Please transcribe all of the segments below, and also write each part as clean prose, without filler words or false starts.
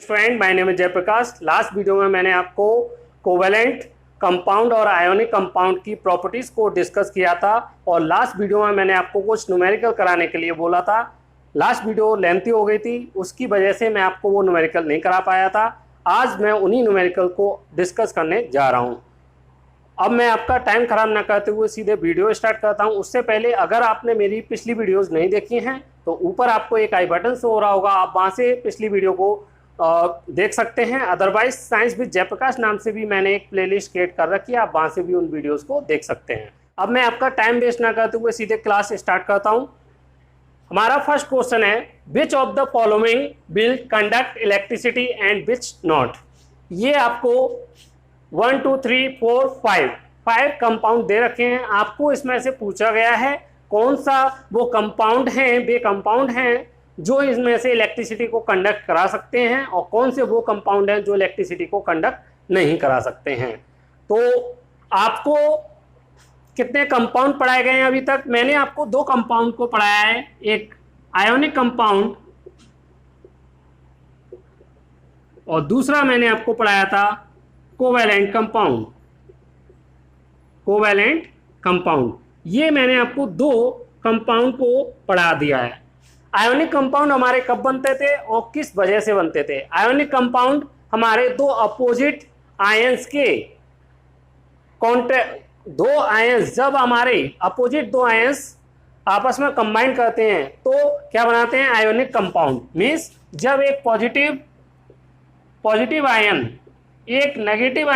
Friend, my name है Jayaprakash. Last video में मैंने आपको कोवेलेंट कंपाउंड और आयोनिक कंपाउंड की प्रॉपर्टीज को डिस्कस किया था और लास्ट वीडियो में मैंने आपको कुछ न्यूमेरिकल कराने के लिए बोला था। लास्ट वीडियो लेंथी हो गई थी, उसकी वजह से मैं आपको वो न्यूमेरिकल नहीं करा पाया था। आज मैं उन्हीं न्यूमेरिकल को डिस्कस करने जा रहा हूँ। अब मैं आपका टाइम खराब ना करते हुए सीधे वीडियो स्टार्ट करता हूँ। उससे पहले अगर आपने मेरी पिछली वीडियोस नहीं देखी हैं तो ऊपर आपको एक आई बटन शो हो रहा होगा, आप वहाँ से पिछली वीडियो को देख सकते हैं। अदरवाइज साइंस विद जयप्रकाश नाम से भी मैंने एक प्लेलिस्ट क्रिएट कर रखी है, आप वहाँ से भी उन वीडियोस को देख सकते हैं। अब मैं आपका टाइम वेस्ट ना करते हुए सीधे क्लास स्टार्ट करता हूँ। हमारा फर्स्ट क्वेश्चन है, which of the following will conduct electricity and which not. ये आपको 1 2 3 4 5 कंपाउंड दे रखे हैं। आपको इसमें से पूछा गया है कौन सा वो कंपाउंड हैं, वे कंपाउंड हैं जो इसमें से इलेक्ट्रिसिटी को कंडक्ट करा सकते हैं और कौन से वो कंपाउंड हैं जो इलेक्ट्रिसिटी को कंडक्ट नहीं करा सकते हैं। तो आपको कितने कंपाउंड पढ़ाए गए हैं अभी तक? मैंने आपको दो कंपाउंड को पढ़ाया है, एक आयोनिक कंपाउंड और दूसरा मैंने आपको पढ़ाया था कोवेलेंट कंपाउंड। कोवेलेंट कंपाउंड, ये मैंने आपको दो कंपाउंड को पढ़ा दिया है। आयोनिक कंपाउंड हमारे कब बनते थे और किस वजह से बनते थे? आयोनिक कंपाउंड हमारे दो अपोजिट आयंस के दो आयंस, जब हमारे अपोजिट दो आयंस आपस में कंबाइन करते हैं तो क्या बनाते हैं? Ionic compound. मीन्स जब एक पॉजिटिव आयन एक नेगेटिव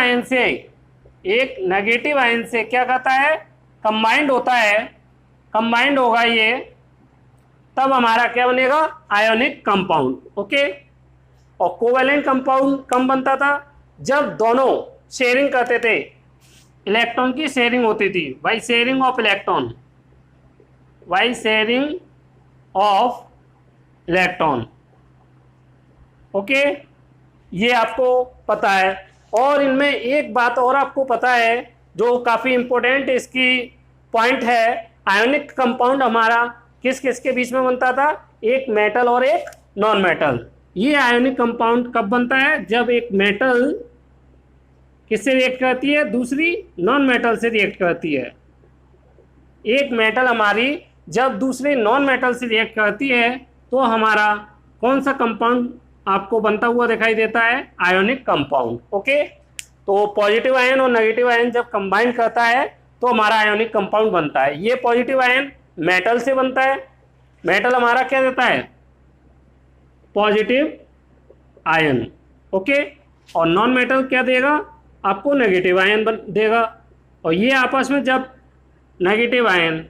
आयन से क्या कहता है? कंबाइंड होता है, कंबाइंड होगा ये, तब हमारा क्या बनेगा? Ionic compound. ओके। और कोवेलेंट कंपाउंड कब बनता था? जब दोनों शेयरिंग करते थे, इलेक्ट्रॉन की शेयरिंग होती थी, by sharing of electron, by sharing of electron. Okay, ये आपको पता है। और इनमें एक बात और आपको पता है जो काफ़ी इंपॉर्टेंट इसकी पॉइंट है, आयोनिक कंपाउंड हमारा किस किस के बीच में बनता था? एक मेटल और एक नॉन मेटल। ये आयोनिक कंपाउंड कब बनता है? जब एक मेटल किससे रिएक्ट करती है? दूसरी नॉन मेटल से रिएक्ट करती है। एक मेटल हमारी जब दूसरे नॉन मेटल से रिएक्ट करती है तो हमारा कौन सा कंपाउंड आपको बनता हुआ दिखाई देता है? Ionic compound. ओके, तो पॉजिटिव आयन और नेगेटिव आयन जब कंबाइन करता है तो हमारा आयोनिक कंपाउंड बनता है। ये पॉजिटिव आयन मेटल से बनता है, मेटल हमारा क्या देता है? Positive ion. ओके, और नॉन मेटल क्या देगा? आपको नेगेटिव आयन देगा। और ये आपस में जब नेगेटिव आयन,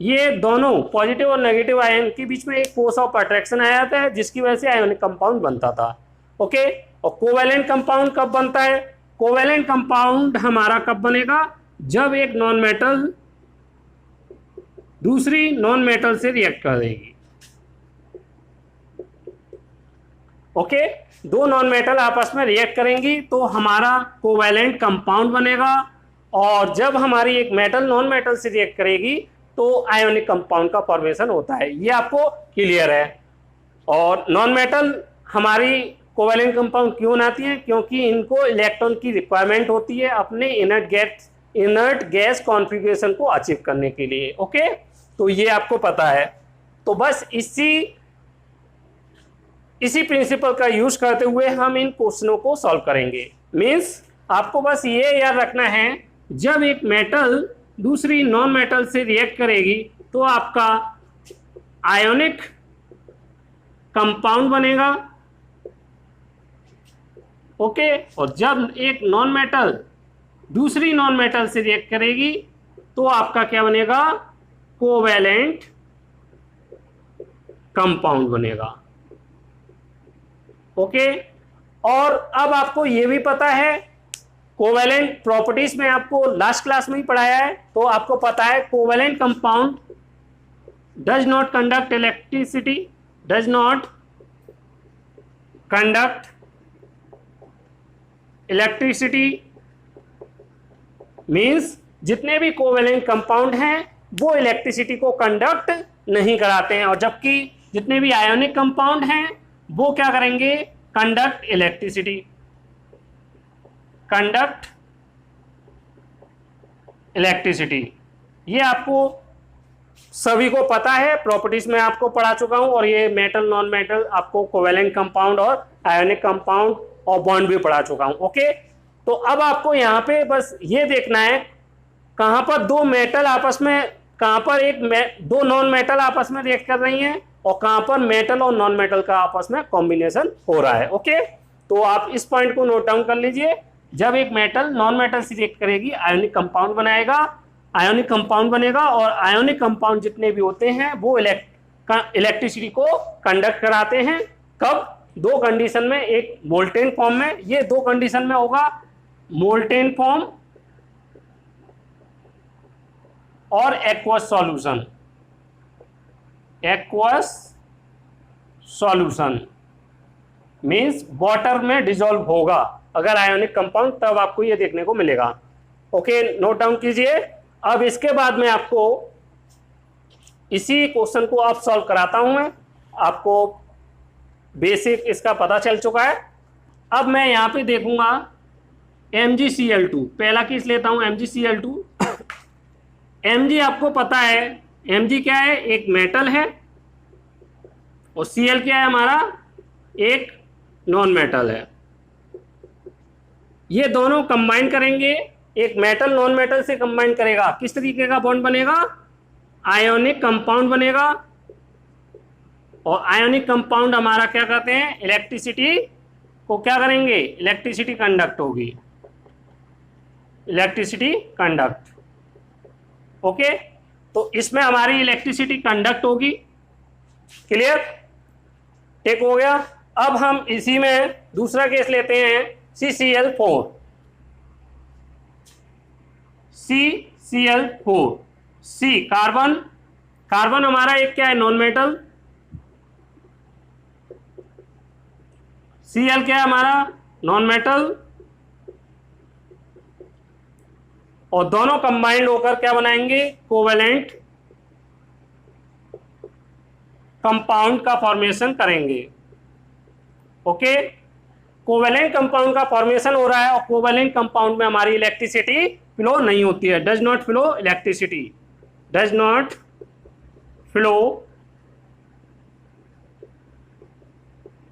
ये दोनों पॉजिटिव और नेगेटिव आयन के बीच में एक फोर्स ऑफ अट्रैक्शन आ जाता है जिसकी वजह से आयोनिक कंपाउंड बनता था। ओके, और कोवेलेंट कंपाउंड कब बनता है? कोवेलेंट कंपाउंड हमारा कब बनेगा? जब एक नॉन मेटल दूसरी नॉन मेटल से रिएक्ट करेगी। ओके, दो नॉन मेटल आपस में रिएक्ट करेंगी तो हमारा कोवेलेंट कंपाउंड बनेगा। और जब हमारी एक मेटल नॉन मेटल से रिएक्ट करेगी तो आयोनिक कंपाउंड का फॉर्मेशन होता है। ये आपको क्लियर है। और नॉन मेटल हमारी कोवेलेंट कंपाउंड क्यों बनाती हैं? क्योंकि इनको इलेक्ट्रॉन की रिक्वायरमेंट होती है अपने इनर्ट गैस कॉन्फ़िगरेशन को अचीव करने के लिए। ओके, तो ये आपको पता है। तो बस इसी प्रिंसिपल का यूज करते हुए हम इन क्वेश्चनों को सॉल्व करेंगे। मीन्स आपको बस ये याद रखना है, जब एक मेटल दूसरी नॉन मेटल से रिएक्ट करेगी तो आपका आयोनिक कंपाउंड बनेगा। ओके, और जब एक नॉन मेटल दूसरी नॉन मेटल से रिएक्ट करेगी तो आपका क्या बनेगा? कोवेलेंट कंपाउंड बनेगा। ओके, और अब आपको ये भी पता है, कोवेलेंट प्रॉपर्टीज में आपको लास्ट क्लास में ही पढ़ाया है, तो आपको पता है covalent compound does not conduct electricity, does not conduct electricity. Means जितने भी कोवेलेंट कंपाउंड हैं वो इलेक्ट्रिसिटी को कंडक्ट नहीं कराते हैं, और जबकि जितने भी आयोनिक कंपाउंड हैं वो क्या करेंगे? Conduct electricity, conduct electricity. ये आपको सभी को पता है, प्रॉपर्टीज में आपको पढ़ा चुका हूं, और ये मेटल नॉन मेटल आपको कोवेलेंट कंपाउंड और आयोनिक कंपाउंड और बॉन्ड भी पढ़ा चुका हूं। ओके, तो अब आपको यहाँ पे बस ये देखना है कहाँ पर दो मेटल आपस में, कहाँ पर दो नॉन मेटल आपस में रिएक्ट कर रही हैं और कहाँ पर मेटल और नॉन मेटल का आपस में कॉम्बिनेशन हो रहा है। ओके, तो आप इस पॉइंट को नोट डाउन कर लीजिए। जब एक मेटल नॉन मेटल से रिएक्ट करेगी आयोनिक कंपाउंड बनाएगा, आयोनिक कंपाउंड बनेगा, और आयोनिक कंपाउंड जितने भी होते हैं वो इलेक्ट्रिसिटी को कंडक्ट कराते हैं। कब? दो कंडीशन में, एक मोल्टेन फॉर्म में, ये दो कंडीशन में होगा, मोल्टेन फॉर्म और aqueous solution. Aqueous solution means water में डिसॉल्व होगा अगर आयोनिक कंपाउंड, तब आपको ये देखने को मिलेगा। ओके, नोट डाउन कीजिए। अब इसके बाद में आपको इसी क्वेश्चन को आप सॉल्व कराता हूं मैं, आपको बेसिक इसका पता चल चुका है। अब मैं यहां पे देखूंगा MgCl2, पहला केस लेता हूं MgCl2। Mg आपको पता है, Mg क्या है? एक मेटल है, और Cl क्या है हमारा? एक नॉन मेटल है। ये दोनों कंबाइन करेंगे, एक मेटल नॉन मेटल से कंबाइन करेगा, किस तरीके का बॉन्ड बनेगा? आयोनिक कंपाउंड बनेगा। और आयोनिक कंपाउंड हमारा क्या कहते हैं? इलेक्ट्रिसिटी को क्या करेंगे? इलेक्ट्रिसिटी कंडक्ट होगी, इलेक्ट्रिसिटी कंडक्ट। ओके, तो इसमें हमारी इलेक्ट्रिसिटी कंडक्ट होगी। क्लियर? ठीक हो गया। अब हम इसी में दूसरा केस लेते हैं CCl4। CCl4, C carbon, carbon हमारा एक क्या है? Non metal. Cl क्या है हमारा? Non metal. और दोनों कंबाइंड होकर क्या बनाएंगे? कोवेलेंट कंपाउंड का फॉर्मेशन करेंगे। ओके, कोवेलेंट कंपाउंड का फॉर्मेशन हो रहा है, और कोवेलेंट कंपाउंड में हमारी इलेक्ट्रिसिटी फ्लो नहीं होती है, does not flow electricity, does not flow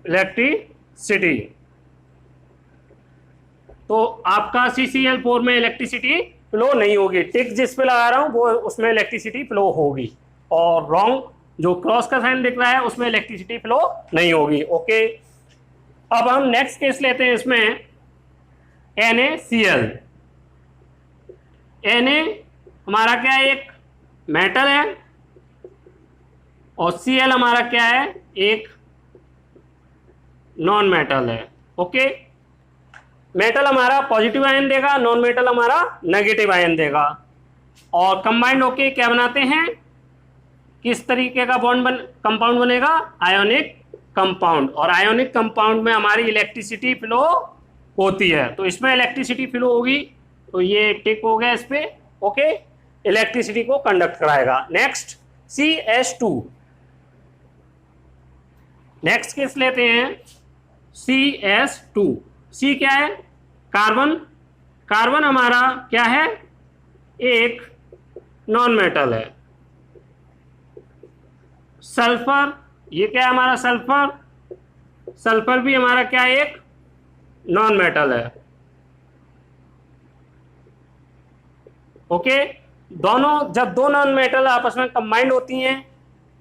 electricity. तो आपका CCl4 में इलेक्ट्रिसिटी फ्लो नहीं होगी। टिक जिस पे लगा रहा हूं वो उसमें इलेक्ट्रिसिटी फ्लो होगी, और रॉन्ग जो क्रॉस का साइन दिख रहा है उसमें इलेक्ट्रिसिटी फ्लो नहीं होगी। ओके, अब हम नेक्स्ट केस लेते हैं इसमें NaCl। Na हमारा क्या है? एक मेटल है, और Cl हमारा क्या है? एक नॉन मेटल है। ओके, मेटल हमारा पॉजिटिव आयन देगा, नॉन मेटल हमारा नेगेटिव आयन देगा, और कंबाइंड होके क्या बनाते हैं? किस तरीके का कंपाउंड बनेगा? Ionic compound. और आयोनिक कंपाउंड में हमारी इलेक्ट्रिसिटी फ्लो होती है, तो इसमें इलेक्ट्रिसिटी फ्लो होगी, तो ये टिक हो गया इस पे। ओके, इलेक्ट्रिसिटी को कंडक्ट कराएगा। नेक्स्ट CH2, नेक्स्ट केस लेते हैं CH2। C क्या है? कार्बन, कार्बन हमारा क्या है? एक नॉन मेटल है। सल्फर, ये क्या है हमारा? सल्फर, सल्फर भी हमारा क्या है? एक नॉन मेटल है। ओके, दोनों जब दो नॉन मेटल आपस में कंबाइंड होती हैं,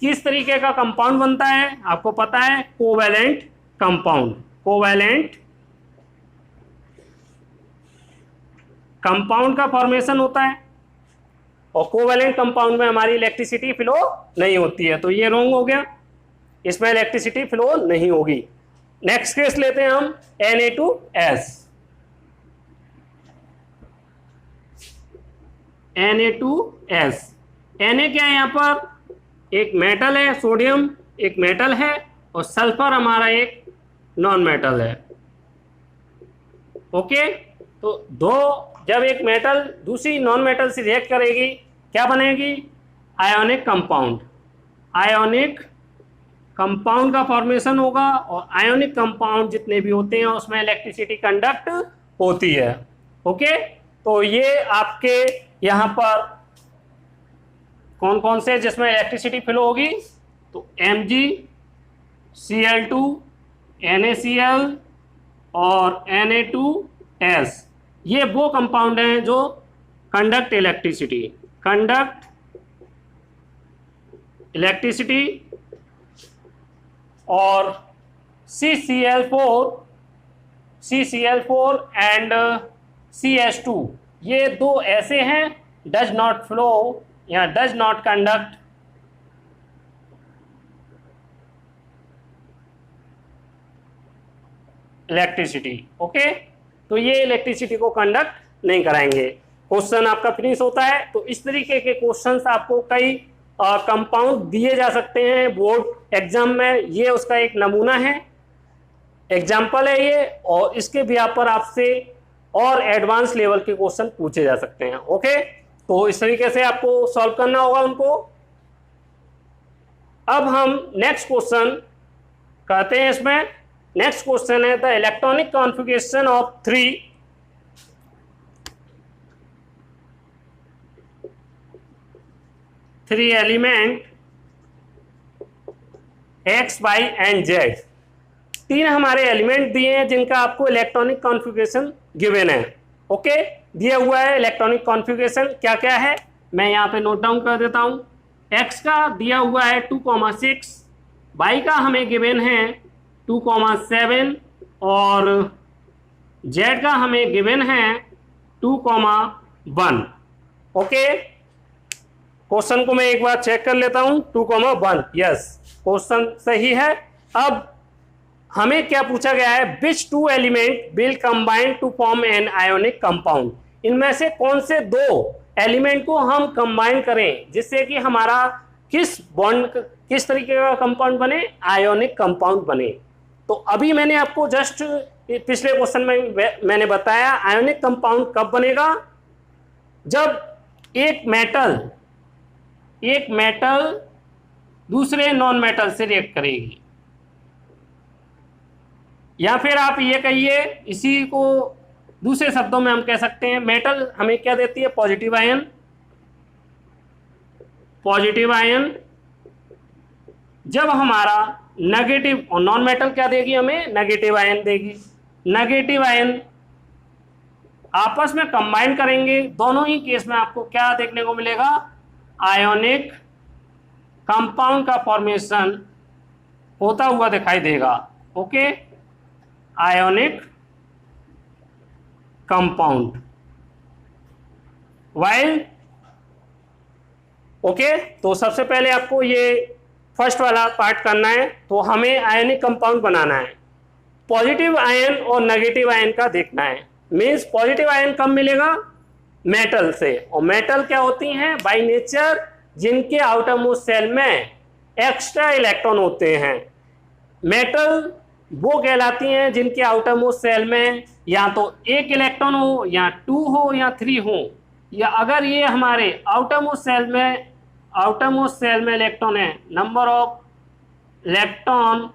किस तरीके का कंपाउंड बनता है? आपको पता है, कोवेलेंट कंपाउंड। कोवेलेंट कंपाउंड का फॉर्मेशन होता है, और कोवेलेंट कंपाउंड में हमारी इलेक्ट्रिसिटी फ्लो नहीं होती है, तो ये रॉन्ग हो गया, इसमें इलेक्ट्रिसिटी फ्लो नहीं होगी। नेक्स्ट केस लेते हैं हम Na2S। Na2S, Na क्या है? यहाँ पर एक मेटल है, सोडियम एक मेटल है, और सल्फर हमारा एक नॉन मेटल है। ओके, तो दो, जब एक मेटल दूसरी नॉन मेटल से रिएक्ट करेगी, क्या बनेगी? Ionic compound. आयोनिक कंपाउंड का फॉर्मेशन होगा और आयोनिक कंपाउंड जितने भी होते हैं उसमें इलेक्ट्रिसिटी कंडक्ट होती है। ओके, तो ये आपके यहाँ पर कौन कौन से जिसमें इलेक्ट्रिसिटी फ्लो होगी, तो MgCl2, NaCl और Na2S, ये वो कंपाउंड हैं जो कंडक्ट इलेक्ट्रिसिटी और CCl4 एंड CH2, ये दो ऐसे हैं डज नॉट फ्लो या does not conduct electricity. Okay, तो ये इलेक्ट्रिसिटी को कंडक्ट नहीं कराएंगे। क्वेश्चन आपका फिनिश होता है। तो इस तरीके के क्वेश्चंस आपको कई कंपाउंड दिए जा सकते हैं बोर्ड एग्जाम में, ये उसका एक नमूना है, एग्जाम्पल है ये, और इसके भी पर आपसे और एडवांस लेवल के क्वेश्चन पूछे जा सकते हैं। ओके, तो इस तरीके से आपको सॉल्व करना होगा उनको। अब हम नेक्स्ट क्वेश्चन कहते हैं, इसमें नेक्स्ट क्वेश्चन है the electronic configuration of three element X, Y and Z। तीन हमारे एलिमेंट दिए हैं जिनका आपको इलेक्ट्रॉनिक कॉन्फ़िगरेशन गिवन है। ओके, दिया हुआ है इलेक्ट्रॉनिक कॉन्फ़िगरेशन क्या क्या है, मैं यहाँ पे नोट डाउन कर देता हूँ। X का दिया हुआ है 2,6, Y का हमें गिवन है 2,7 और Z का हमें गिवन है 2,1। ओके, क्वेश्चन को मैं एक बार चेक कर लेता हूं। 2,1, यस, क्वेश्चन सही है। अब हमें क्या पूछा गया है, which two element will combine to form an ionic compound, इनमें से कौन से दो एलिमेंट को हम कंबाइन करें जिससे कि हमारा किस तरीके का कंपाउंड बने, आयोनिक कंपाउंड बने। तो अभी मैंने आपको जस्ट पिछले क्वेश्चन में मैंने बताया आयोनिक कंपाउंड कब बनेगा, जब एक मेटल दूसरे नॉन मेटल से रिएक्ट करेगी, या फिर आप ये कहिए, इसी को दूसरे शब्दों में हम कह सकते हैं, मेटल हमें क्या देती है, पॉजिटिव आयन, जब हमारा नेगेटिव, और नॉन मेटल क्या देगी हमें, नेगेटिव आयन देगी। नेगेटिव आयन आपस में कंबाइन करेंगे, दोनों ही केस में आपको क्या देखने को मिलेगा, आयोनिक कंपाउंड का फॉर्मेशन होता हुआ दिखाई देगा। Okay, ionic compound while. Okay, तो सबसे पहले आपको ये फर्स्ट वाला पार्ट करना है। तो हमें आयोनिक कंपाउंड बनाना है, पॉजिटिव आयन और नेगेटिव आयन का देखना है। मीन्स पॉजिटिव आयन कब मिलेगा, मेटल से, और मेटल क्या होती हैं, बाय नेचर जिनके आउटर मोस्ट सेल में एक्स्ट्रा इलेक्ट्रॉन होते हैं। मेटल वो कहलाती हैं जिनके आउटर मोस्ट सेल में या तो एक इलेक्ट्रॉन हो, या 2 हो, या 3 हो, या अगर ये हमारे आउटर मोस्ट सेल में इलेक्ट्रॉन है, number of electron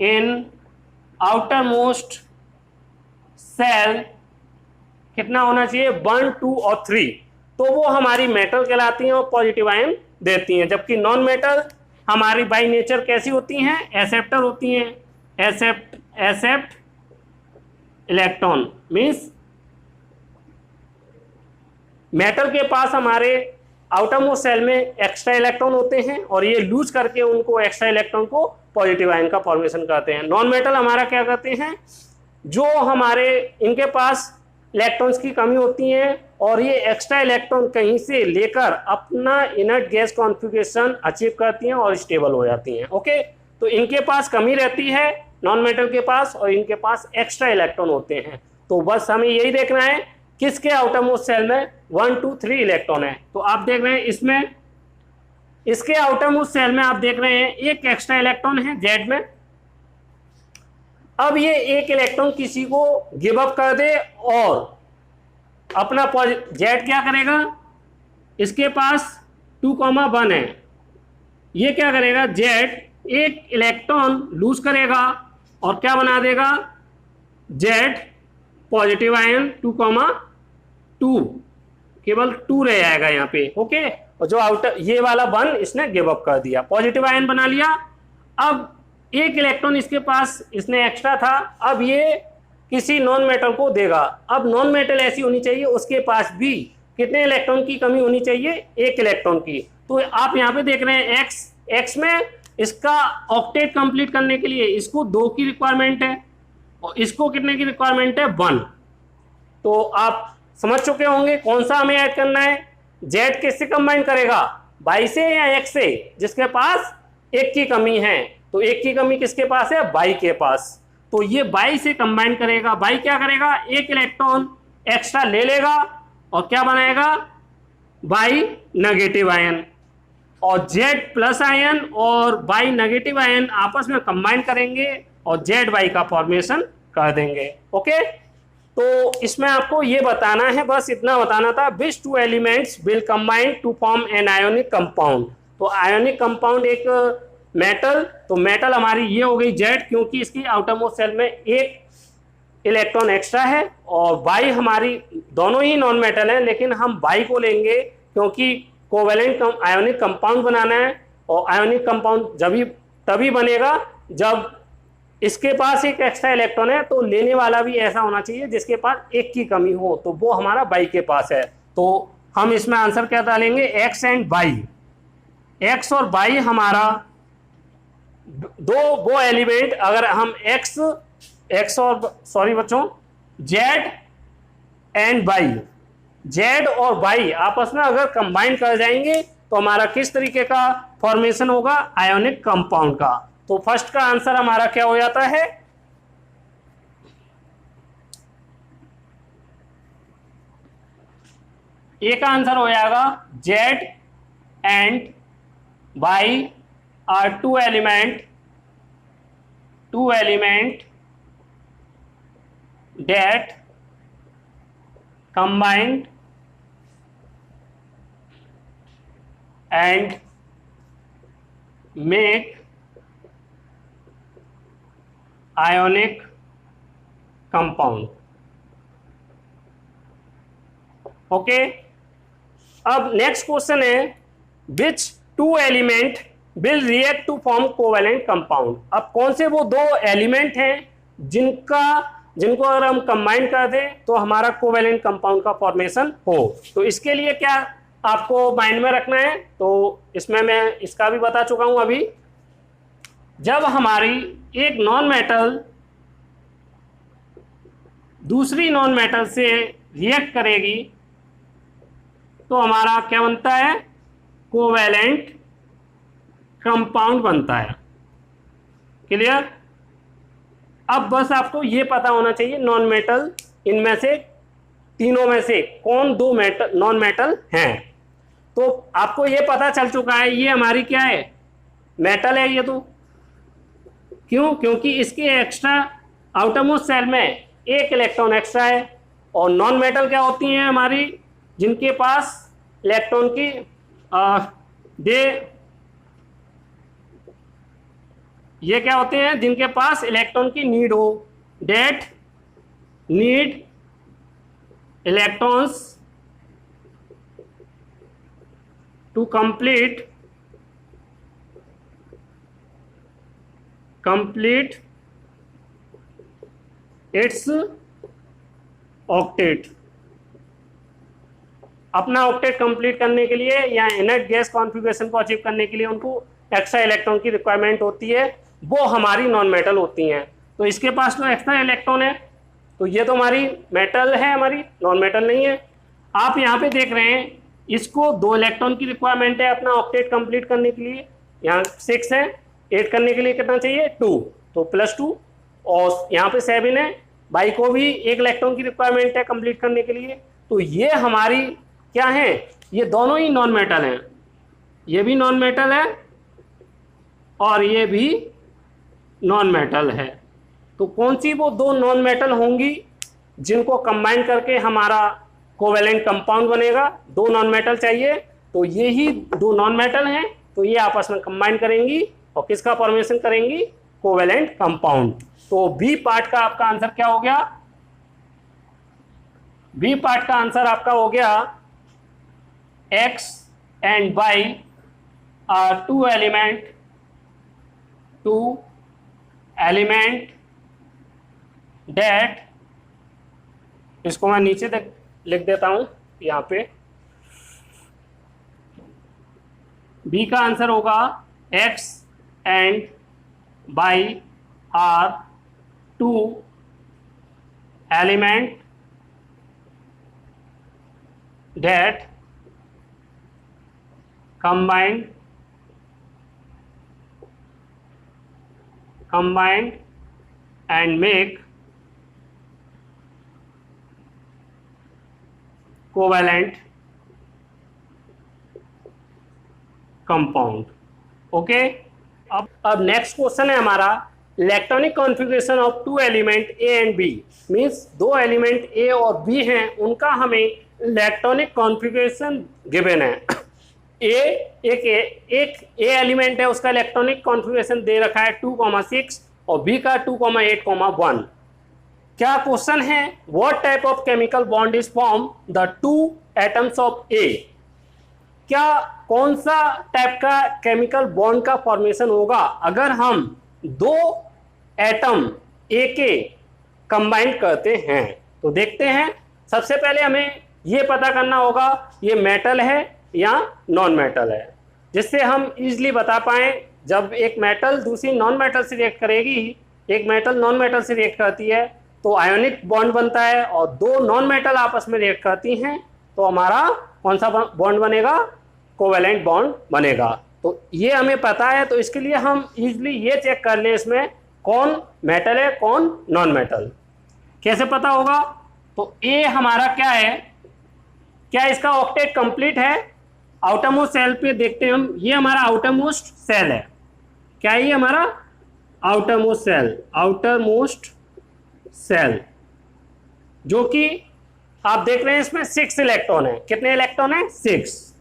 in outermost shell कितना होना चाहिए, 1, 2 और 3, तो वो हमारी मेटल कहलाती हैं और पॉजिटिव आयन देती हैं। जबकि नॉन मेटल हमारी बाय नेचर कैसी होती हैं, एक्सेप्टर होती हैं, एक्सेप्ट इलेक्ट्रॉन। मीन्स मेटल के पास हमारे आउटर मोस्ट सेल में एक्स्ट्रा इलेक्ट्रॉन होते हैं और ये लूज करके उनको एक्स्ट्रा इलेक्ट्रॉन को पॉजिटिव आयन का फॉर्मेशन करते हैं। नॉन मेटल हमारा क्या करते हैं, जो हमारे इनके पास इलेक्ट्रॉन्स की कमी होती है और ये एक्स्ट्रा इलेक्ट्रॉन कहीं से लेकर अपना इनर्ट गैस कॉन्फ़िगरेशन अचीव करती हैं और स्टेबल हो जाती हैं। ओके, तो इनके पास कमी रहती है नॉन मेटल के पास, और इनके पास एक्स्ट्रा इलेक्ट्रॉन होते हैं। तो बस हमें यही देखना है किसके आउटर मोस्ट सेल में 1, 2, 3 इलेक्ट्रॉन है। तो आप देख रहे हैं इसमें, इसके आउटर मोस्ट सेल में आप देख रहे हैं एक एक्स्ट्रा इलेक्ट्रॉन है जेड में। अब ये एक इलेक्ट्रॉन किसी को गिव अप कर दे और अपना जेड क्या करेगा, इसके पास 2,1 है, ये क्या करेगा, जेड एक इलेक्ट्रॉन लूज करेगा और क्या बना देगा, जेड पॉजिटिव आयन 2,2, केवल 2 रह जाएगा यहाँ पे। ओके, और जो आउटर ये वाला 1 इसने गिव अप कर दिया, पॉजिटिव आयन बना लिया। अब एक इलेक्ट्रॉन इसके पास इसने एक्स्ट्रा था, अब ये किसी नॉन मेटल को देगा। अब नॉन मेटल ऐसी होनी चाहिए उसके पास भी कितने इलेक्ट्रॉन की कमी होनी चाहिए, 1 इलेक्ट्रॉन की। तो आप यहाँ पे देख रहे हैं एक्स में इसका ऑक्टेट कंप्लीट करने के लिए इसको 2 की रिक्वायरमेंट है और इसको कितने की रिक्वायरमेंट है, 1। तो आप समझ चुके होंगे कौन सा हमें ऐड करना है। जेड किससे कंबाइन करेगा, बाई से या एक्स से, जिसके पास 1 की कमी है। तो 1 की कमी किसके पास है, बाई के पास। तो ये बाई से कंबाइन करेगा। बाई क्या करेगा, 1 इलेक्ट्रॉन एक्स्ट्रा ले लेगा और क्या बनाएगा, बाई नेगेटिव आयन। और जेड प्लस आयन और बाई नेगेटिव आयन आपस में कंबाइन करेंगे और जेड बाई का फॉर्मेशन कर देंगे। ओके, तो इसमें आपको ये बताना है, बस इतना बताना था, which 2 elements will combine to form an ionic compound. तो आयोनिक कंपाउंड एक मेटल, तो मेटल हमारी ये हो गई जेड, क्योंकि इसकी आउटर मोस्ट सेल में 1 इलेक्ट्रॉन एक्स्ट्रा है। और बाई हमारी दोनों ही नॉन मेटल हैं, लेकिन हम बाई को लेंगे क्योंकि कोवेलेंट आयोनिक कंपाउंड बनाना है। और आयोनिक कंपाउंड तभी बनेगा जब इसके पास 1 एक्स्ट्रा इलेक्ट्रॉन है, तो लेने वाला भी ऐसा होना चाहिए जिसके पास 1 की कमी हो, तो वो हमारा बाई के पास है। तो हम इसमें आंसर क्या डालेंगे, एक्स एंड बाई। एक्स और बाई हमारा वो एलिमेंट, अगर हम एक्स और सॉरी बच्चों, जेड एंड बाई, जेड और बाई आपस में अगर कंबाइन कर जाएंगे तो हमारा किस तरीके का फॉर्मेशन होगा, आयोनिक कंपाउंड का। तो फर्स्ट का आंसर हमारा क्या हो जाता है, ए का आंसर हो जाएगा Z and Y are 2 element that combined and make ionic compound। Okay, अब नेक्स्ट क्वेश्चन है, which 2 element will react to form covalent compound. अब कौन से वो 2 एलिमेंट हैं जिनको अगर हम कंबाइन कर दें तो हमारा कोवेलेंट कंपाउंड का फॉर्मेशन हो। तो इसके लिए क्या आपको माइंड में रखना है, तो इसमें मैं इसका भी बता चुका हूं अभी। जब हमारी एक नॉन मेटल दूसरी नॉन मेटल से रिएक्ट करेगी तो हमारा क्या बनता है, कोवेलेंट कंपाउंड बनता है। क्लियर। अब बस आपको ये पता होना चाहिए नॉन मेटल इनमें से तीनों में से कौन 2 नॉन मेटल हैं। तो आपको ये पता चल चुका है ये हमारी क्या है, मेटल है ये। तो क्यों, क्योंकि इसके एक्स्ट्रा आउटर मोस्ट सेल में 1 इलेक्ट्रॉन एक्स्ट्रा है। और नॉन मेटल क्या होती हैं हमारी, जिनके पास इलेक्ट्रॉन की ये क्या होते हैं, जिनके पास इलेक्ट्रॉन की नीड हो, that need electrons to complete its octet. अपना ऑक्टेट कंप्लीट करने के लिए या इनर्ट गैस कॉन्फ़िगरेशन को अचीव करने के लिए उनको एक्स्ट्रा इलेक्ट्रॉन की रिक्वायरमेंट होती है, वो हमारी नॉन मेटल होती हैं। तो इसके पास तो एक्स्ट्रा इलेक्ट्रॉन है, तो ये तो हमारी मेटल है, हमारी नॉन मेटल नहीं है। आप यहाँ पे देख रहे हैं इसको 2 इलेक्ट्रॉन की रिक्वायरमेंट है अपना ऑक्टेट कंप्लीट करने के लिए। यहाँ 6 है, 8 करने के लिए कितना चाहिए, 2, तो +2। और यहाँ पे 7 है, बाई को भी 1 इलेक्ट्रॉन की रिक्वायरमेंट है कंप्लीट करने के लिए। तो ये हमारी क्या है, ये दोनों ही नॉन मेटल हैं, ये भी नॉन मेटल है और ये भी नॉन मेटल है। तो कौन सी वो 2 नॉन मेटल होंगी जिनको कंबाइन करके हमारा कोवेलेंट कंपाउंड बनेगा। 2 नॉन मेटल चाहिए, तो ये ही 2 नॉन मेटल हैं तो ये आपस में कंबाइन करेंगी और किसका फॉर्मेशन करेंगी, कोवेलेंट कंपाउंड। तो बी पार्ट का आपका आंसर क्या हो गया, बी पार्ट का आंसर आपका हो गया X and Y are two element that, इसको मैं नीचे तक लिख देता हूं यहां पे, बी का आंसर होगा X and Y are two element that combined and make covalent compound। Okay, अब नेक्स्ट क्वेश्चन है हमारा electronic configuration of two element A and B, means दो एलिमेंट ए और बी हैं, उनका हमें इलेक्ट्रॉनिक कॉन्फ़िगरेशन गिवन है। एक ए एलिमेंट है, उसका इलेक्ट्रॉनिक कॉन्फ़िगरेशन दे रखा है 2,6 और बी का 2,8,1। क्या क्वेश्चन है, what type of chemical bond is form the two atoms of A, क्या कौन सा टाइप का केमिकल बॉन्ड का फॉर्मेशन होगा अगर हम दो एटम ए के कंबाइन करते हैं। तो देखते हैं, सबसे पहले हमें ये पता करना होगा ये मेटल है या नॉन मेटल है, जिससे हम इजीली बता पाएं जब एक मेटल दूसरी नॉन मेटल से रिएक्ट करेगी, एक मेटल नॉन मेटल से रिएक्ट करती है तो आयोनिक बॉन्ड बनता है, और दो नॉन मेटल आपस में रिएक्ट करती हैं तो हमारा कौन सा बॉन्ड बनेगा, कोवेलेंट बॉन्ड बनेगा। तो ये हमें पता है, तो इसके लिए हम इजीली ये चेक कर लें इसमें कौन मेटल है कौन नॉन मेटल। कैसे पता होगा, तो ए हमारा क्या है, क्या इसका ऑक्टेट कंप्लीट है, आउटर मोस्ट सेल पे देखते हैं हम, ये हमारा आउटर मोस्ट सेल है, क्या है ये हमारा आउटर मोस्ट सेल, जो कि आप देख रहे हैं इसमें 6 इलेक्ट्रॉन है, कितने इलेक्ट्रॉन है 6।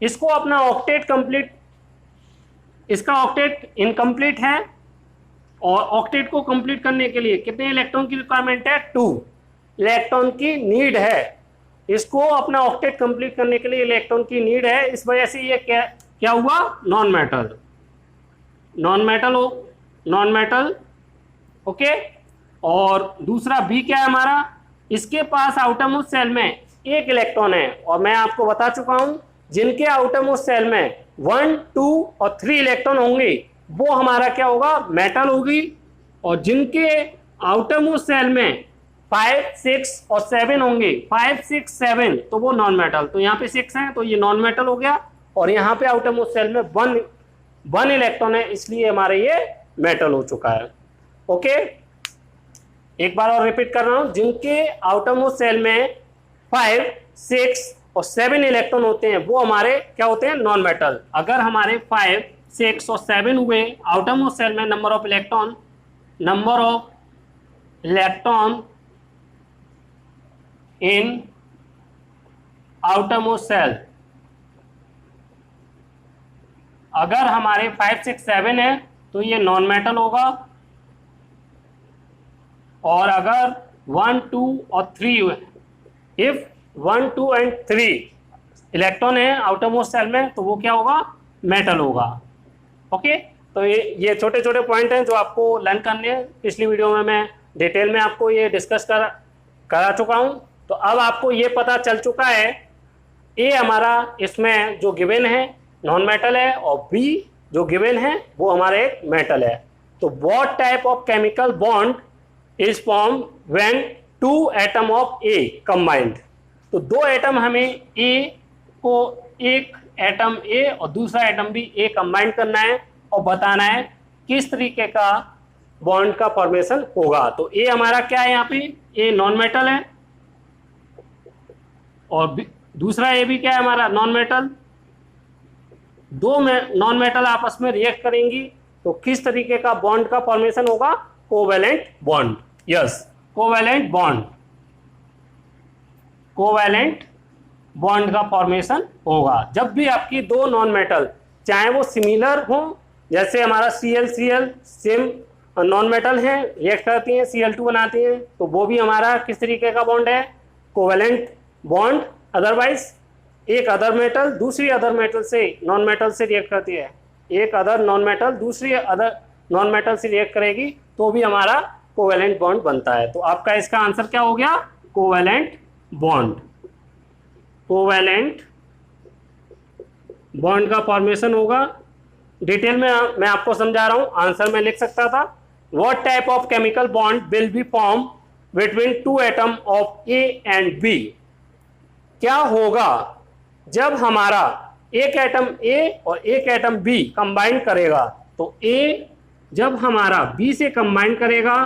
इसको अपना ऑक्टेट कंप्लीट, इसका ऑक्टेट इनकम्प्लीट है, और ऑक्टेट को कंप्लीट करने के लिए कितने इलेक्ट्रॉन की रिक्वायरमेंट है, 2 इलेक्ट्रॉन की नीड है। इसको अपना ऑक्टेट कंप्लीट करने के लिए इलेक्ट्रॉन की नीड है, इस वजह से ये क्या हुआ, नॉन मेटल। ओके, और दूसरा बी क्या है हमारा, इसके पास आउटर मोस्ट सेल में एक इलेक्ट्रॉन है, और मैं आपको बता चुका हूं जिनके आउटर मोस्ट सेल में 1, 2 और 3 इलेक्ट्रॉन होंगे वो हमारा क्या होगा, मेटल होगी, और जिनके आउटर मोस्ट सेल में 5, 6 और 7 होंगे, 5, 6, 7 तो वो नॉन मेटल। तो यहाँ पे 6 है तो ये नॉन मेटल हो गया, और यहाँ पे आउटर मोस्ट सेल में 1 इलेक्ट्रॉन है, इसलिए हमारे ये मेटल हो चुका है। ओके, एक बार और रिपीट कर रहा हूँ, जिनके आउटर मोस्ट सेल में 5, 6 और 7 इलेक्ट्रॉन होते हैं वो हमारे क्या होते हैं, नॉन मेटल। अगर हमारे 5, 6 और 7 हुए आउटर मोस्ट सेल में, number of electron in outermost shell, अगर हमारे 5, 6, 7 है तो ये नॉन मेटल होगा, और अगर 1, 2 और 3 हुए, इफ 1, 2 एंड 3 इलेक्ट्रॉन है आउटर मोस्ट सेल में तो वो क्या होगा, मेटल होगा। ओके, तो ये छोटे छोटे पॉइंट हैं जो आपको लर्न करने हैं। पिछली वीडियो में मैं डिटेल में आपको ये डिस्कस करा चुका हूँ। तो अब आपको ये पता चल चुका है ए हमारा इसमें जो गिवन है नॉन मेटल है, और बी जो गिवन है वो हमारा एक मेटल है। तो what type of chemical bond is form when 2 atom of A combined. तो 2 एटम हमें ए को, एक एटम ए और दूसरा एटम भी ए कंबाइन करना है और बताना है किस तरीके का बॉन्ड का फॉर्मेशन होगा। तो ए हमारा क्या है, यहाँ पे ए नॉन मेटल है, और दूसरा ए भी क्या है हमारा, नॉन मेटल। दो नॉन मेटल आपस में रिएक्ट करेंगी तो किस तरीके का बॉन्ड का फॉर्मेशन होगा, covalent bond. Yes, covalent bond का फॉर्मेशन होगा। जब भी आपकी 2 नॉन मेटल चाहे वो सिमिलर हो, जैसे हमारा ClCl सेम नॉन मेटल है, रिएक्ट करती हैं, Cl2 बनाती हैं, तो वो भी हमारा किस तरीके का बॉन्ड है, कोवेलेंट बॉन्ड। अदरवाइज एक अदर मेटल दूसरी अदर मेटल से नॉन मेटल से रिएक्ट करती है, एक अदर नॉन मेटल दूसरी अदर नॉन मेटल से रिएक्ट करेगी तो भी हमारा कोवेलेंट बॉन्ड बनता है। तो आपका इसका आंसर क्या हो गया, कोवेलेंट बॉन्ड। कोवेलेंट बॉन्ड का फॉर्मेशन होगा, डिटेल में मैं आपको समझा रहा हूं, आंसर में लिख सकता था, what type of chemical bond will be form between 2 atom of A and B। क्या होगा जब हमारा एक एटम A और एक एटम B कंबाइन करेगा, तो A जब हमारा B से कंबाइन करेगा,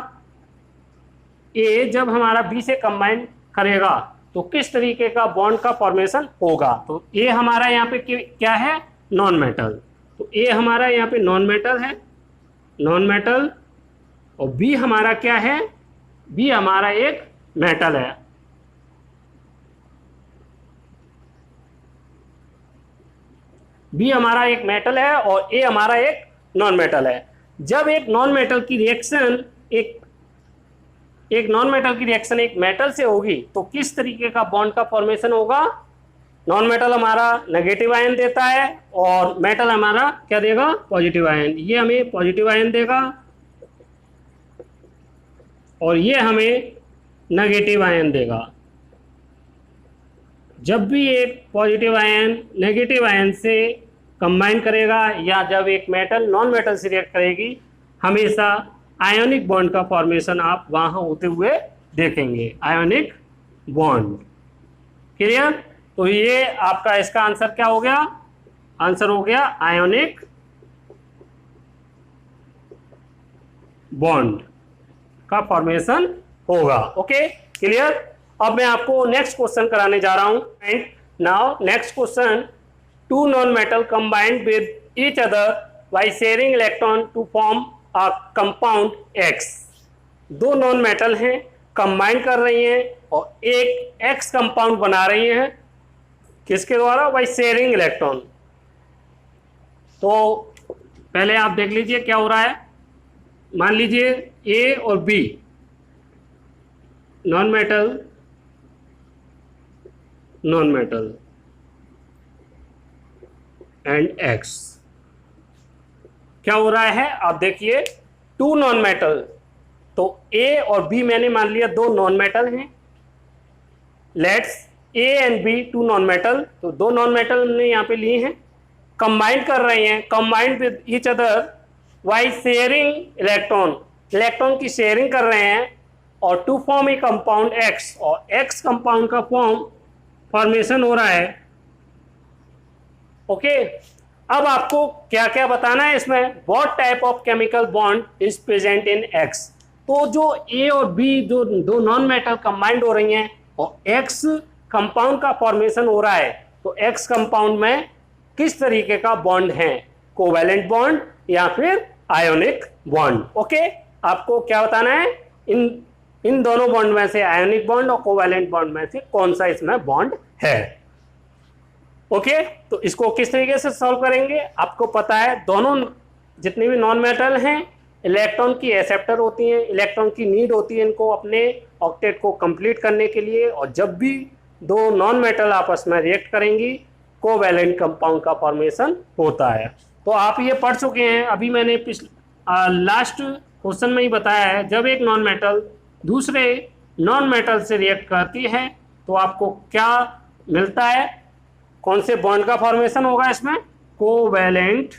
A जब हमारा B से कंबाइन करेगा तो किस तरीके का बॉन्ड का फॉर्मेशन होगा। तो A हमारा यहाँ पे क्या है, नॉन मेटल, तो A हमारा यहाँ पे नॉन मेटल है, नॉन मेटल, और B हमारा क्या है, B हमारा एक मेटल है। B हमारा एक मेटल है और A हमारा एक नॉन मेटल है। जब एक नॉन मेटल की रिएक्शन एक नॉन मेटल की रिएक्शन एक मेटल से होगी तो किस तरीके का बॉन्ड का फॉर्मेशन होगा, नॉन मेटल हमारा नेगेटिव आयन देता है और मेटल हमारा क्या देगा, पॉजिटिव आयन। ये हमें पॉजिटिव आयन देगा और ये हमें नेगेटिव आयन देगा। जब भी एक पॉजिटिव आयन नेगेटिव आयन से कंबाइन करेगा या जब एक मेटल नॉन मेटल से रिएक्ट करेगी, हमेशा आयोनिक बॉन्ड का फॉर्मेशन आप वहां होते हुए देखेंगे, आयोनिक बॉन्ड। क्लियर। तो ये आपका इसका आंसर क्या हो गया, आंसर हो गया आयोनिक बॉन्ड का फॉर्मेशन होगा। Okay clear. अब मैं आपको नेक्स्ट क्वेश्चन कराने जा रहा हूं। Now next question, 2 non metal combined with each other by sharing electron to form a compound X। 2 non metal हैं, कंबाइन कर रही हैं और एक X कंपाउंड बना रही हैं, किसके द्वारा, बाय शेयरिंग इलेक्ट्रॉन। तो पहले आप देख लीजिए क्या हो रहा है। मान लीजिए A और B non metal and X, क्या हो रहा है आप देखिए, 2 नॉन मेटल, तो A और B मैंने मान लिया 2 नॉन मेटल हैं। Let's A and B 2 non metal, तो 2 नॉन मेटल हमने यहाँ पे लिए हैं, कंबाइन कर रहे हैं, combined with each other by sharing electron, electron की शेयरिंग कर रहे हैं और to form a compound X, और X कंपाउंड का फॉर्मेशन हो रहा है। ओके अब आपको क्या क्या बताना है इसमें, what type of chemical bond is present in X। तो जो A और B जो 2 नॉन मेटल कंबाइंड हो रही हैं और X कंपाउंड का फॉर्मेशन हो रहा है, तो X कंपाउंड में किस तरीके का बॉन्ड है, कोवैलेंट बॉन्ड या फिर आयोनिक बॉन्ड। ओके आपको क्या बताना है, इन दोनों बॉन्ड में से आयोनिक बॉन्ड और कोवैलेंट बॉन्ड में से कौन सा इसमें बॉन्ड है। ओके तो इसको किस तरीके से सॉल्व करेंगे, आपको पता है दोनों जितने भी नॉन मेटल हैं इलेक्ट्रॉन की एक्सेप्टर होती हैं, इलेक्ट्रॉन की नीड होती है इनको अपने ऑक्टेट को कंप्लीट करने के लिए, और जब भी 2 नॉन मेटल आपस में रिएक्ट करेंगी कोवैलेंट कंपाउंड का फॉर्मेशन होता है। तो आप ये पढ़ चुके हैं, अभी मैंने लास्ट क्वेश्चन में ही बताया है, जब एक नॉन मेटल दूसरे नॉन मेटल से रिएक्ट करती है तो आपको क्या मिलता है, कौन से बॉन्ड का फॉर्मेशन होगा इसमें, कोवैलेंट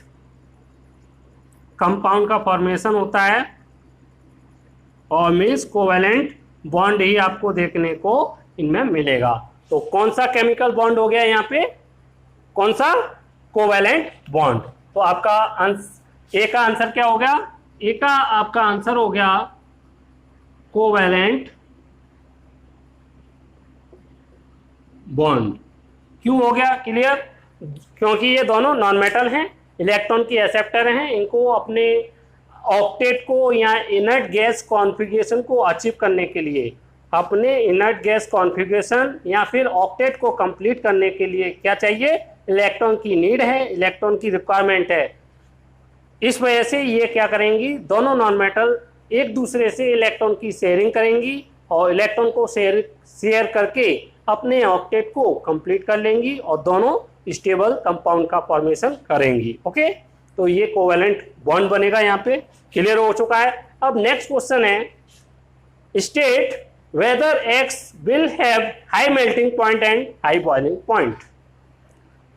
कंपाउंड का फॉर्मेशन होता है, और मीन्स कोवैलेंट बॉन्ड ही आपको देखने को इनमें मिलेगा। तो कौन सा केमिकल बॉन्ड हो गया यहाँ पे, कौन सा, कोवैलेंट बॉन्ड। तो आपका ए का आंसर क्या हो गया, ए का आपका आंसर हो गया कोवैलेंट बॉन्ड। क्यों हो गया क्लियर, क्योंकि ये दोनों नॉन मेटल हैं, इलेक्ट्रॉन की एक्सेप्टर हैं, इनको अपने ऑक्टेट को या इनर्ट गैस कॉन्फ़िगरेशन को अचीव करने के लिए, अपने इनर्ट गैस कॉन्फ़िगरेशन या फिर ऑक्टेट को कंप्लीट करने के लिए क्या चाहिए, इलेक्ट्रॉन की नीड है, इलेक्ट्रॉन की रिक्वायरमेंट है। इस वजह से ये क्या करेंगी, दोनों नॉन मेटल एक दूसरे से इलेक्ट्रॉन की शेयरिंग करेंगी और इलेक्ट्रॉन को शेयर करके अपने ऑक्टेट को कंप्लीट कर लेंगी और दोनों स्टेबल कंपाउंड का फॉर्मेशन करेंगी। ओके, तो ये कोवेलेंट बॉन्ड बनेगा। यहाँ पे क्लियर हो चुका है। अब नेक्स्ट क्वेश्चन है, state whether x will have high melting point and high boiling point.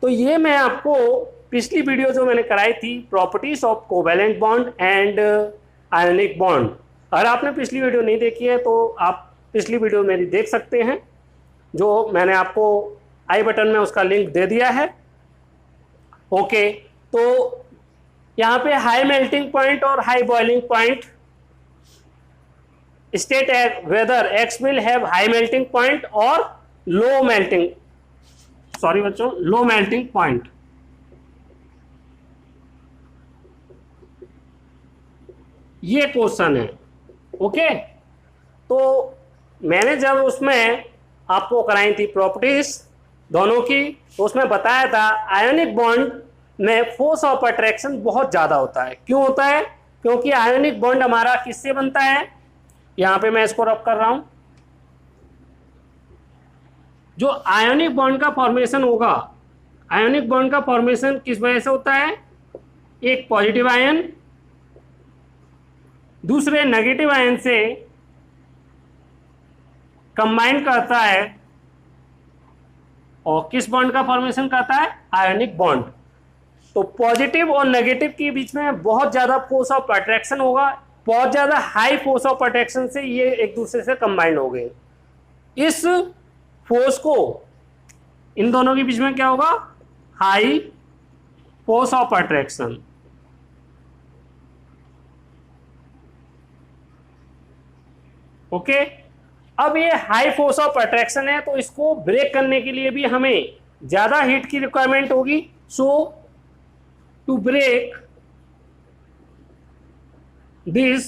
तो ये मैं आपको पिछली वीडियो जो मैंने कराई थी, properties of covalent bond and ionic bond, अगर आपने पिछली वीडियो नहीं देखी है तो आप पिछली वीडियो मेरी देख सकते हैं, जो मैंने आपको आई बटन में उसका लिंक दे दिया है। ओके, तो यहाँ पे हाई मेल्टिंग पॉइंट और high boiling point, state whether x will have high melting point और लो मेल्टिंग, सॉरी बच्चों, लो मेल्टिंग पॉइंट। ये क्वेश्चन है। ओके, तो मैंने जब उसमें आपको कराई थी प्रॉपर्टीज दोनों की, तो उसमें बताया था आयोनिक बॉन्ड में फोर्स ऑफ अट्रैक्शन बहुत ज्यादा होता है। क्यों होता है? क्योंकि आयोनिक बॉन्ड हमारा किससे बनता है, यहां पे मैं इसको रब कर रहा हूं। जो आयोनिक बॉन्ड का फॉर्मेशन होगा, आयोनिक बॉन्ड का फॉर्मेशन किस वजह से होता है, एक पॉजिटिव आयन दूसरे नेगेटिव आयन से कंबाइन करता है और किस बॉन्ड का फॉर्मेशन करता है, आयोनिक बॉन्ड। तो पॉजिटिव और नेगेटिव के बीच में बहुत ज्यादा फोर्स ऑफ अट्रैक्शन होगा, बहुत ज्यादा हाई फोर्स ऑफ अट्रैक्शन से ये एक दूसरे से कंबाइन हो गए। इस फोर्स को, इन दोनों के बीच में क्या होगा, high force of attraction. Okay, अब ये हाई फोर्स ऑफ अट्रैक्शन है, तो इसको ब्रेक करने के लिए भी हमें ज्यादा हीट की रिक्वायरमेंट होगी। So to break this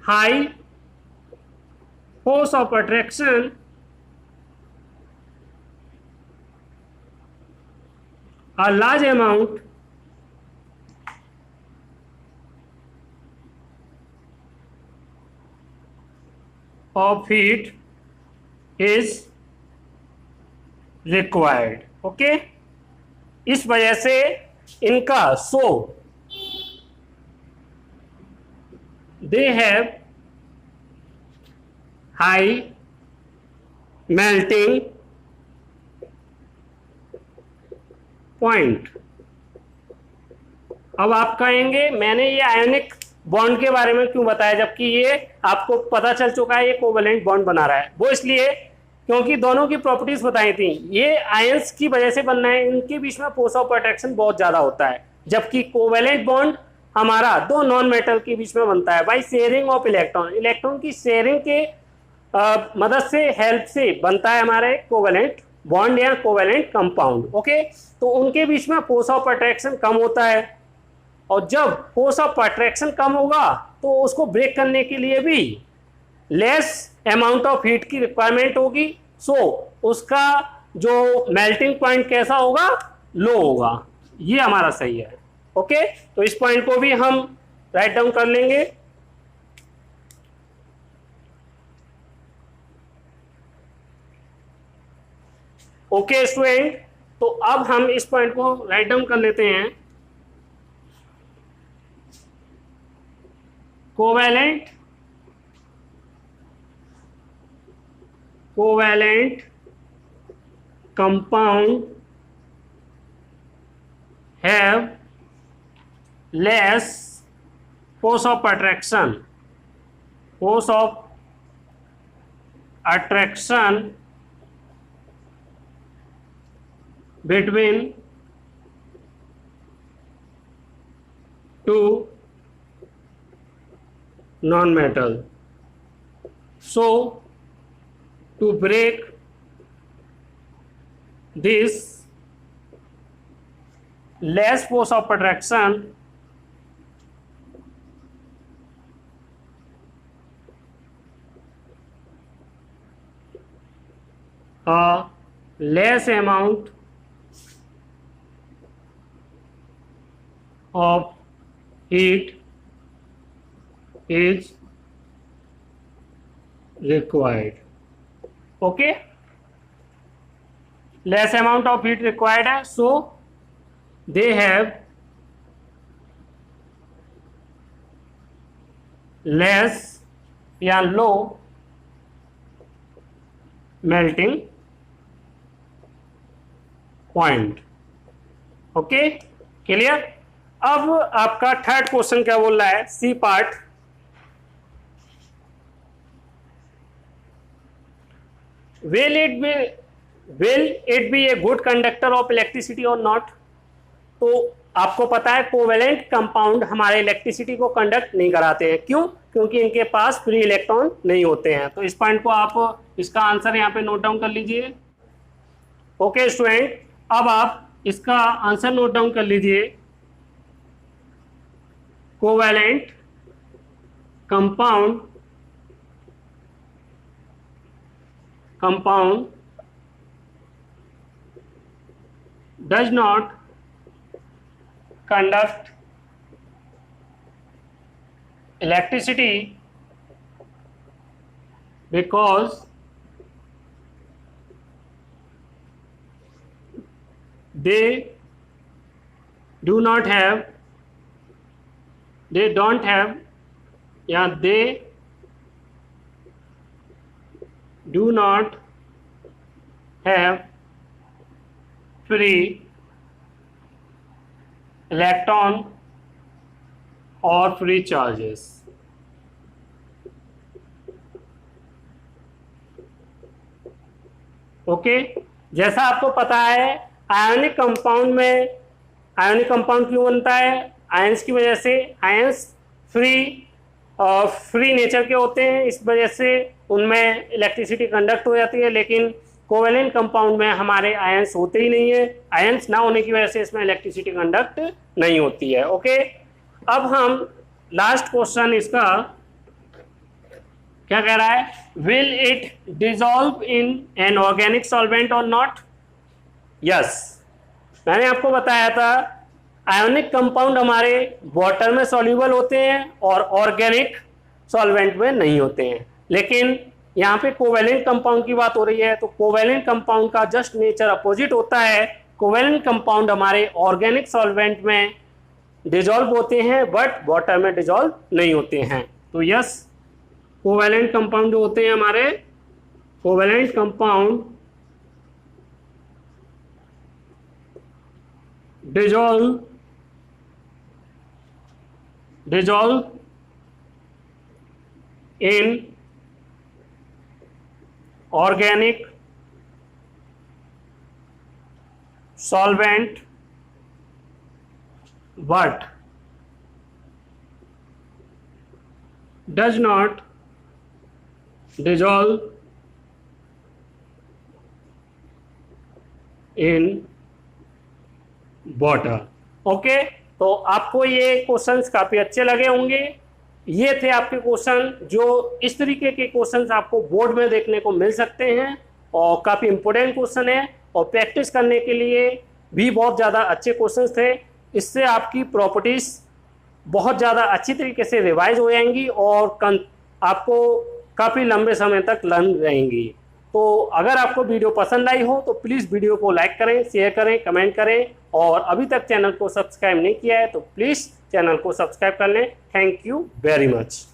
high force of attraction, a large amount of heat is required. Okay, इस वजह से इनका they have high melting point. अब आप कहेंगे मैंने ये आयोनिक बॉन्ड के बारे में क्यों बताया, जबकि ये आपको पता चल चुका है ये कोवेलेंट बॉन्ड बना रहा है। वो इसलिए क्योंकि दोनों की प्रॉपर्टीज बताई थी, ये आयंस की वजह से बनना है, इनके बीच में फोर्स ऑफ अट्रैक्शन बहुत ज्यादा होता है, जबकि कोवेलेंट बॉन्ड हमारा दो नॉन मेटल के बीच में बनता है by sharing of electron. Electron की शेयरिंग के मदद से, हेल्प से बनता है हमारे कोवेलेंट बॉन्ड या कोवेलेंट कंपाउंड। ओके, तो उनके बीच में फोर्स ऑफ अट्रैक्शन कम होता है, और जब फोर्स ऑफ अट्रैक्शन कम होगा तो उसको ब्रेक करने के लिए भी लेस अमाउंट ऑफ हीट की रिक्वायरमेंट होगी। सो उसका जो मेल्टिंग पॉइंट कैसा होगा, लो होगा। ये हमारा सही है। ओके, तो इस पॉइंट को भी हम राइट डाउन कर लेंगे। ओके स्टूडेंट, तो अब हम इस पॉइंट को राइट डाउन कर लेते हैं। Covalent compound have less force of attraction, between two non-metal. So to break this less force of attraction, a less amount of heat is required. Okay, less amount of heat required है, so they have less या low melting point. Okay, clear. अब आपका third question क्या बोल रहा है, C part. Will it be a good conductor of electricity और not. तो आपको पता है कोवेलेंट कंपाउंड हमारे इलेक्ट्रिसिटी को कंडक्ट नहीं कराते हैं. क्यों? क्योंकि इनके पास फ्री इलेक्ट्रॉन नहीं होते हैं. तो इस पॉइंट को आप इसका आंसर यहाँ पे नोट डाउन कर लीजिए. ओके स्टूडेंट, अब आप इसका आंसर नोट डाउन कर लीजिए. Covalent compound does not conduct electricity because they don't have या they do not have free electron और फ्री चार्जेस. ओके, जैसा आपको पता है आयोनिक कंपाउंड क्यों बनता है? आयंस की वजह से. आयंस फ्री नेचर के होते हैं, इस वजह से उनमें इलेक्ट्रिसिटी कंडक्ट हो जाती है. लेकिन कोवेलेंट कंपाउंड में हमारे आयंस होते ही नहीं है. आयंस ना होने की वजह से इसमें इलेक्ट्रिसिटी कंडक्ट नहीं होती है. ओके, अब हम लास्ट क्वेश्चन इसका क्या कह रहा है, will it dissolve in an organic solvent और नॉट. यस, मैंने आपको बताया था आयोनिक कंपाउंड हमारे वाटर में सॉल्यूबल होते हैं और ऑर्गेनिक सॉल्वेंट में नहीं होते हैं. लेकिन यहाँ पे कोवेलेंट कंपाउंड की बात हो रही है, तो कोवेलेंट कंपाउंड का जस्ट नेचर अपोजिट होता है. कोवेलेंट कंपाउंड हमारे ऑर्गेनिक सॉल्वेंट में डिजॉल्व होते हैं बट वाटर में डिजॉल्व नहीं होते हैं. तो यस, कोवेलेंट कंपाउंड जो होते हैं हमारे, covalent compound dissolve in organic solvent but does not dissolve in water. Okay, तो आपको ये क्वेश्चंस काफी अच्छे लगे होंगे. ये थे आपके क्वेश्चन, जो इस तरीके के क्वेश्चंस आपको बोर्ड में देखने को मिल सकते हैं और काफ़ी इंपॉर्टेंट क्वेश्चन है और प्रैक्टिस करने के लिए भी बहुत ज़्यादा अच्छे क्वेश्चंस थे. इससे आपकी प्रॉपर्टीज़ बहुत ज़्यादा अच्छी तरीके से रिवाइज हो जाएंगी और आपको काफ़ी लंबे समय तक लर्न रहेंगी. तो अगर आपको वीडियो पसंद आई हो तो प्लीज़ वीडियो को लाइक करें, शेयर करें, कमेंट करें और अभी तक चैनल को सब्सक्राइब नहीं किया है तो प्लीज़ चैनल को सब्सक्राइब कर लें. Thank you very much.